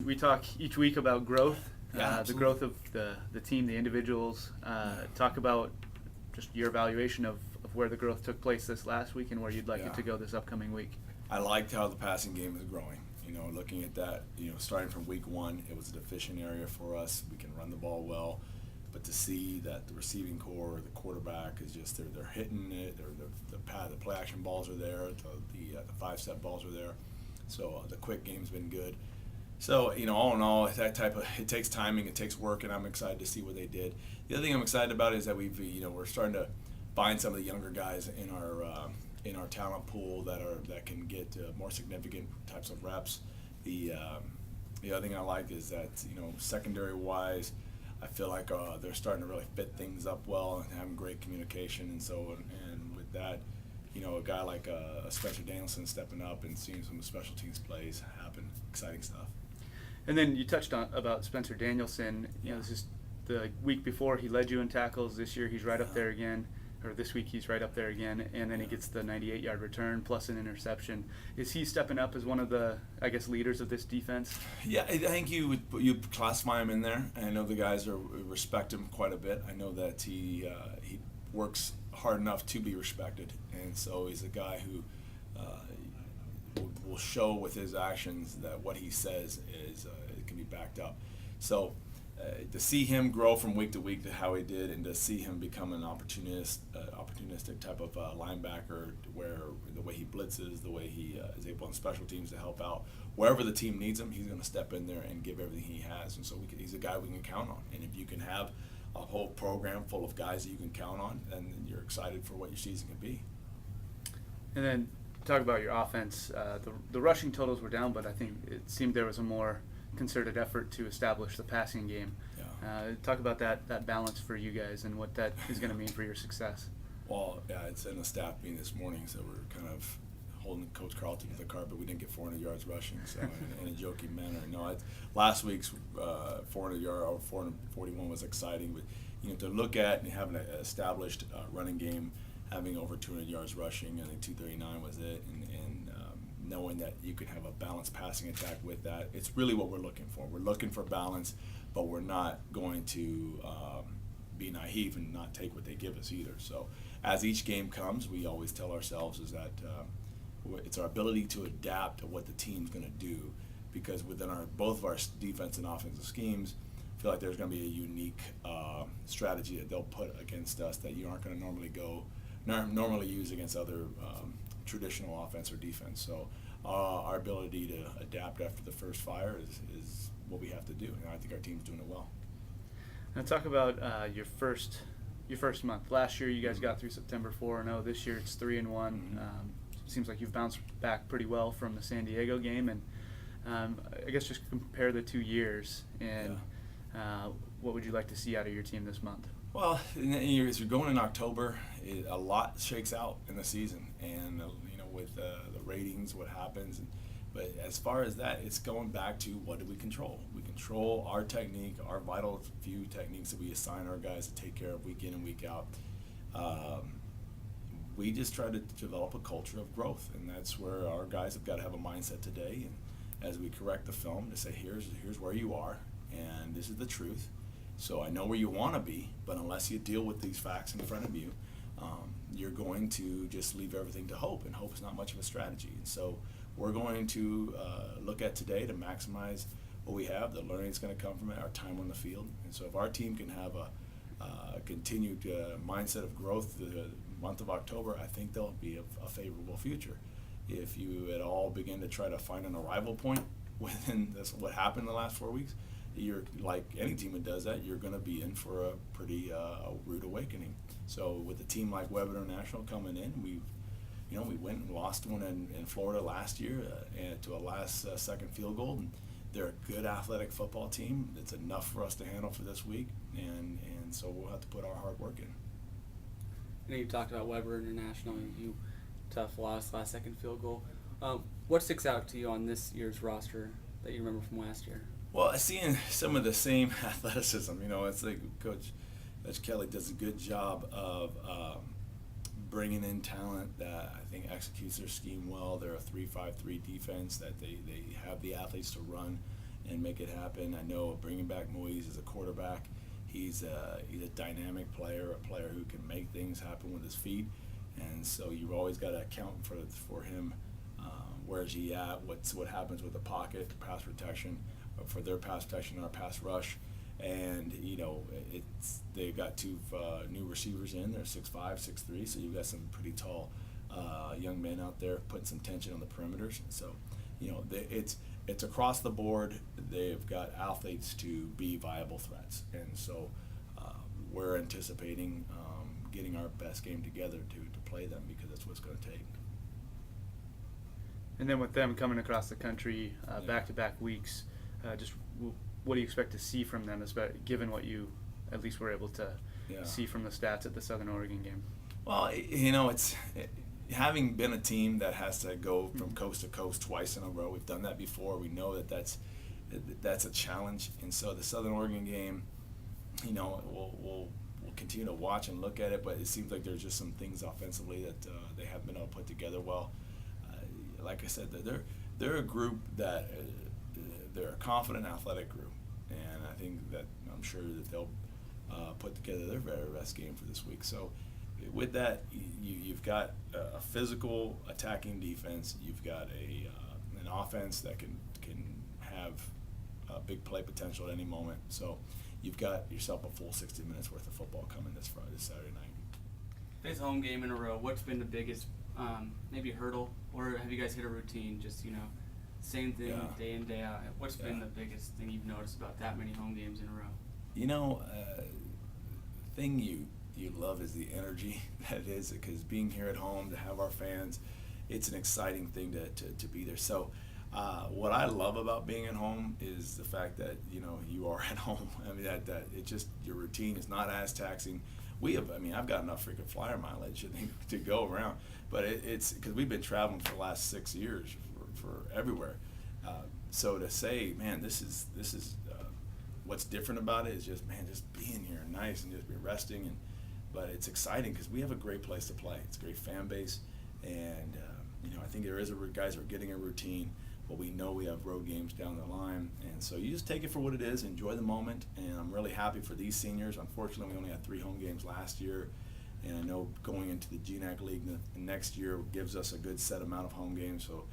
We talk each week about growth, the Absolutely. growth of the team, the individuals. Talk about just your evaluation of where the growth took place this last week and where you'd like it Yeah. to go this upcoming week. I liked how the passing game is growing. Looking at that, starting from week one, it was a deficient area for us. We can run the ball well, but to see that the receiving core, the quarterback is just they're hitting it. The play action balls are there. The 5-step balls are there. So the quick game's been good. So all in all, it takes timing, it takes work, and I'm excited to see what they did. The other thing I'm excited about is that we're starting to find some of the younger guys in our talent pool that can get more significant types of reps. The other thing I like is that secondary wise, I feel like they're starting to really fit things up well and having great communication, and with that, a guy like Spencer Danielson stepping up and seeing some special teams plays happen, exciting stuff. And then you touched on about Spencer Danielson. This is the week before he led you in tackles. This year he's right up there again. Or this week he's right up there again, and then he gets the 98-yard return plus an interception. Is he stepping up as one of the, I guess, leaders of this defense? Yeah, I think you classify him in there. I know the guys respect him quite a bit. I know that he works hard enough to be respected, and so he's a guy who will show with his actions that what he says is it can be backed up. So to see him grow from week to week to how he did, and to see him become an opportunistic type of linebacker, where the way he blitzes, the way he is able on special teams to help out wherever the team needs him, he's going to step in there and give everything he has. And so he's a guy we can count on. And if you can have a whole program full of guys that you can count on, then you're excited for what your season can be. And then talk about your offense. The rushing totals were down, but I think it seemed there was a more concerted effort to establish the passing game. Yeah. Talk about that balance for you guys and what that is going to mean for your success. Well, yeah, it's in a staff meeting this morning, so we're kind of holding Coach Carlton to the carpet. We didn't get 400 yards rushing, so in a joking manner. No, last week's 400 yard or 441 was exciting, but to look at and having an established running game, having over 200 yards rushing, I think 239 was it, and knowing that you can have a balanced passing attack with that, it's really what we're looking for. We're looking for balance, but we're not going to be naive and not take what they give us either. So as each game comes, we always tell ourselves is that it's our ability to adapt to what the team's going to do, because within both of our defense and offensive schemes, I feel like there's going to be a unique strategy that they'll put against us that you aren't going to normally use against other traditional offense or defense. So our ability to adapt after the first fire is what we have to do, and I think our team's doing it well. Now talk about your first month. Last year you guys got through September 4-0. This year it's 3-1. Mm-hmm. Seems like you've bounced back pretty well from the San Diego game, and I guess just compare the 2 years and what would you like to see out of your team this month? Well, as you're going in October, a lot shakes out in the season, and with the ratings, what happens. But as far as that, it's going back to what do we control? We control our technique, our vital few techniques that we assign our guys to take care of week in and week out. We just try to develop a culture of growth, and that's where our guys have got to have a mindset today. And as we correct the film, to say here's where you are, and this is the truth. So I know where you want to be, but unless you deal with these facts in front of you, you're going to just leave everything to hope, and hope is not much of a strategy. And so we're going to look at today to maximize what we have, the learning that's going to come from it, our time on the field. And so if our team can have a continued mindset of growth the month of October, I think there'll be a favorable future. If you at all begin to try to find an arrival point within what happened in the last 4 weeks, you're like any team that does that, you're going to be in for a pretty rude awakening. So with a team like Webb International coming in, we went and lost one in Florida last year to a last second field goal. And they're a good athletic football team. It's enough for us to handle for this week, and so we'll have to put our hard work in. I know you talked about Weber International. You tough loss, last second field goal. What sticks out to you on this year's roster that you remember from last year? Well, seeing some of the same athleticism, it's like Coach Kelly does a good job of bringing in talent that I think executes their scheme well. They're a 3-5-3 defense that they have the athletes to run and make it happen. I know bringing back Moise as a quarterback, he's a dynamic player, a player who can make things happen with his feet, and so you've always got to account for him. Where's he at? What happens with the pocket, pass protection, for their pass protection, our pass rush, and they've got two new receivers in. They're 6'5", 6'3", so you've got some pretty tall young men out there putting some tension on the perimeters. So, it's across the board. They've got athletes to be viable threats, and so we're anticipating getting our best game together to play them, because that's what it's going to take. And then with them coming across the country back-to-back weeks, what do you expect to see from them, given what you at least were able to see from the stats at the Southern Oregon game? Well, having been a team that has to go from coast to coast twice in a row, we've done that before. We know that's a challenge, and so the Southern Oregon game, we'll continue to watch and look at it, but it seems like there's just some things offensively that they haven't been able to put together well. Like I said, they're a group that they're a confident, athletic group, and I think that I'm sure that they'll put together their very best game for this week. So, with that, you've got a physical attacking defense. You've got an offense that can have big play potential at any moment. So, you've got yourself a full 60 minutes worth of football coming this Saturday night. Fifth home game in a row. What's been the biggest maybe hurdle, or have you guys hit a routine? Just same thing day in, day out. What's been the biggest thing you've noticed about that many home games in a row? Thing you love is the energy that it is, because being here at home, to have our fans, it's an exciting thing to be there. So what I love about being at home is the fact that you are at home. I mean that it just, your routine is not as taxing. I've got enough freaking flyer mileage to go around, but it's because we've been traveling for the last 6 years for everywhere. So to say, man, this is what's different about it is just being here nice and just be resting, but it's exciting because we have a great place to play. It's a great fan base, and I think there is guys are getting a routine, but we know we have road games down the line, and so you just take it for what it is, enjoy the moment, and I'm really happy for these seniors. Unfortunately, we only had 3 home games last year, and I know going into the GNAC League next year gives us a good set amount of home games, so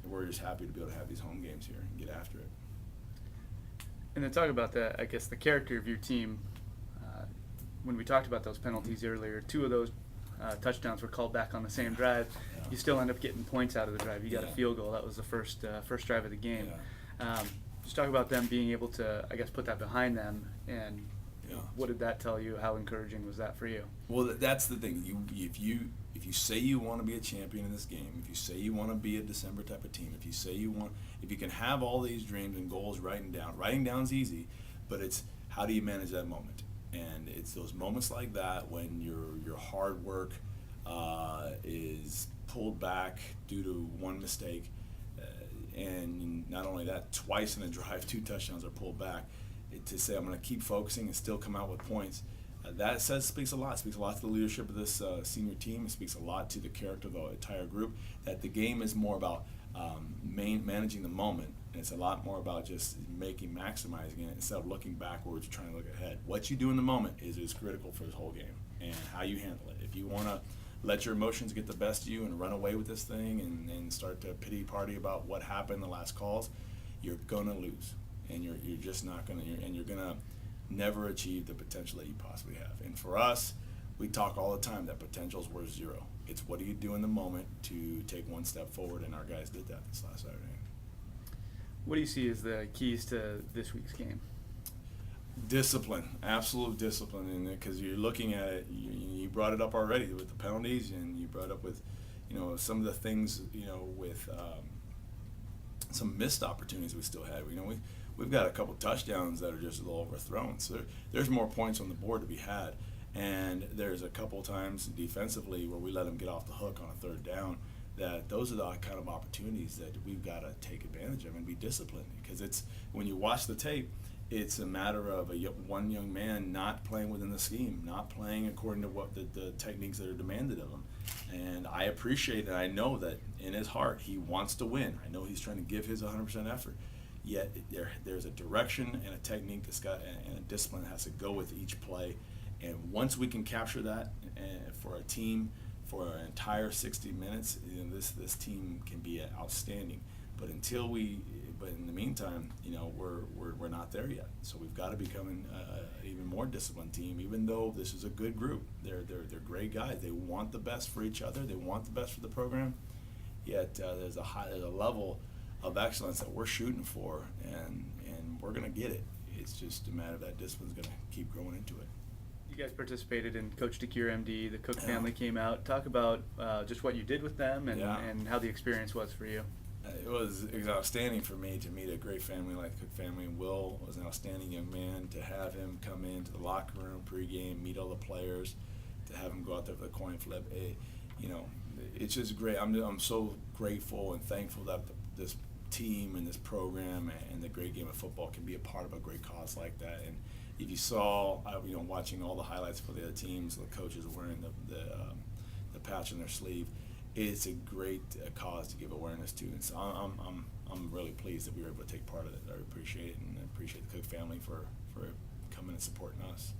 we're just happy to be able to have these home games here and get after it. And then talk about the character of your team. When we talked about those penalties earlier, 2 of those touchdowns were called back on the same drive. Yeah. You still end up getting points out of the drive. You got a field goal. That was the first drive of the game. Yeah. Just talk about them being able to, put that behind them, and what did that tell you? How encouraging was that for you? Well, that's the thing. If you say you want to be a champion in this game, if you say you want to be a December type of team, if you can have all these dreams and goals, writing down's easy, but it's how do you manage that moment? And it's those moments like that when your hard work is pulled back due to one mistake, and not only that, twice in a drive, 2 touchdowns are pulled back. To say I'm going to keep focusing and still come out with points, that speaks a lot. It speaks a lot to the leadership of this senior team. It speaks a lot to the character of the entire group. That the game is more about managing the moment, and it's a lot more about just maximizing it instead of looking backwards, trying to look ahead. What you do in the moment is critical for this whole game, and how you handle it. If you want to let your emotions get the best of you and run away with this thing and start to pity party about what happened in the last calls, you're gonna lose, and you're just not gonna, and you're gonna never achieve the potential that you possibly have. And for us, we talk all the time that potential's worth 0. It's what do you do in the moment to take one step forward, and our guys did that this last Saturday. What do you see as the keys to this week's game? Discipline, absolute discipline, because you're looking at it. You brought it up already with the penalties, and you brought up with, some of the things, with some missed opportunities we still had. We've got a couple touchdowns that are just a little overthrown. So there's more points on the board to be had, and there's a couple times defensively where we let them get off the hook on a 3rd down. That those are the kind of opportunities that we've got to take advantage of and be disciplined, because it's when you watch the tape, it's a matter of one young man not playing within the scheme, not playing according to what the techniques that are demanded of him. And I appreciate that. I know that in his heart he wants to win. I know he's trying to give his 100% effort. Yet there's a direction and a technique that's got and a discipline that has to go with each play. And once we can capture that for a team for an entire 60 minutes, you know, this team can be outstanding. But in the meantime, you know, we're not there yet. So we've got to become an even more disciplined team. Even though this is a good group, they're great guys. They want the best for each other. They want the best for the program. Yet there's a level of excellence that we're shooting for, and we're gonna get it. It's just a matter of that discipline's gonna keep growing into it. You guys participated in Coach to Cure MD. The Cook family came out. Talk about just what you did with them and how the experience was for you. It was outstanding for me to meet a great family like the Cook family. Will was an outstanding young man. To have him come into the locker room pregame, meet all the players, to have him go out there for the coin flip, you know, it's just great. I'm so grateful and thankful that this team and this program and the great game of football can be a part of a great cause like that. And if you saw, you know, watching all the highlights for the other teams, the coaches wearing the patch on their sleeve, it's a great cause to give awareness to. And so I'm really pleased that we were able to take part of it. I appreciate it, and I appreciate the Cook family for coming and supporting us.